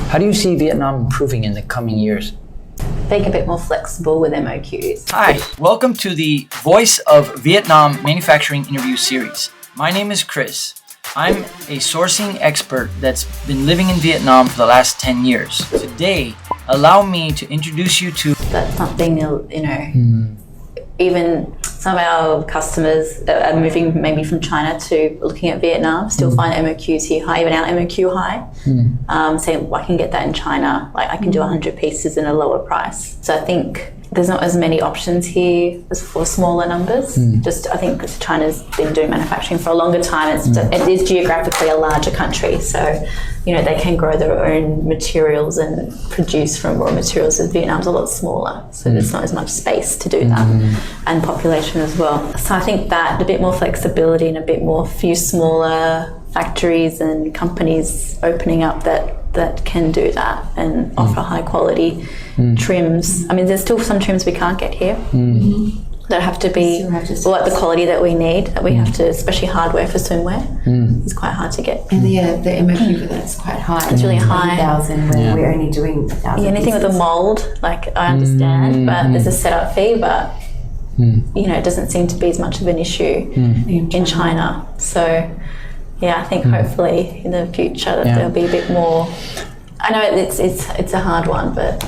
How do you see Vietnam improving in the coming years? Being a bit more flexible with MOQs. Hi, welcome to the Voice of Vietnam Manufacturing Interview Series. My name is Chris. I'm a sourcing expert that's been living in Vietnam for the last 10 years. Today, allow me to introduce you to... That's something, even some of our customers that are moving maybe from China to looking at Vietnam still find MOQs here high, even our MOQ high. Saying, well, I can get that in China, like I can do 100 pieces in a lower price. So I think there's not as many options here as for smaller numbers. Just I think because China's been doing manufacturing for a longer time, it is geographically a larger country, so they can grow their own materials and produce from raw materials. As Vietnam's a lot smaller, so there's not as much space to do that, and population as well. So I think that a bit more flexibility and a bit more few smaller factories and companies opening up that can do that and offer high quality trims. I mean, there's still some trims we can't get here. That have to be at the quality that we need. That we have to, especially hardware for swimwear. It's quite hard to get. And the MOQ for that's quite high. It's really high. 1,000 when we're only doing 1,000. Anything with a mould, like I understand, but there's a setup fee, but it doesn't seem to be as much of an issue in China. So yeah, I think hopefully in the future that there'll be a bit more. I know it's a hard one, but...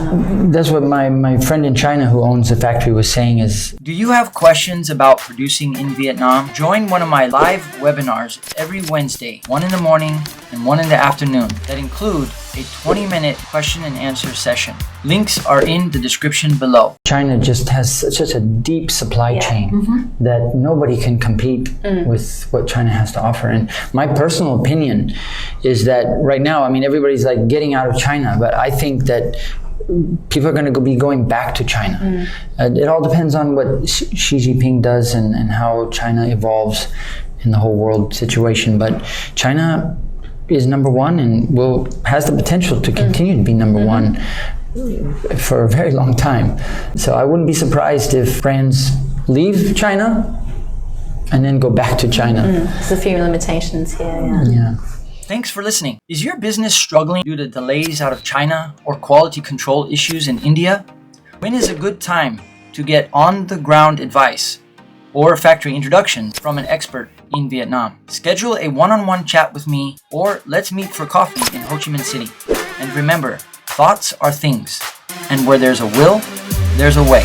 That's what my friend in China who owns a factory was saying is... Do you have questions about producing in Vietnam? Join one of my live webinars every Wednesday, 1 in the morning and 1 in the afternoon, that include a 20-minute question and answer session. Links are in the description below. China just has such a deep supply chain that nobody can compete with what China has to offer. And my personal opinion is that right now, I mean, everybody's like getting out of China, but I think that people are going to be going back to China. It all depends on what Xi Jinping does and how China evolves in the whole world situation. But China is number one and has the potential to continue to be number one for a very long time. So I wouldn't be surprised if brands leave China and then go back to China. There's a few limitations here. Yeah. Thanks for listening. Is your business struggling due to delays out of China or quality control issues in India? When is a good time to get on-the-ground advice or factory introduction from an expert in Vietnam? Schedule a one-on-one chat with me, or let's meet for coffee in Ho Chi Minh City. And remember, thoughts are things, and where there's a will, there's a way.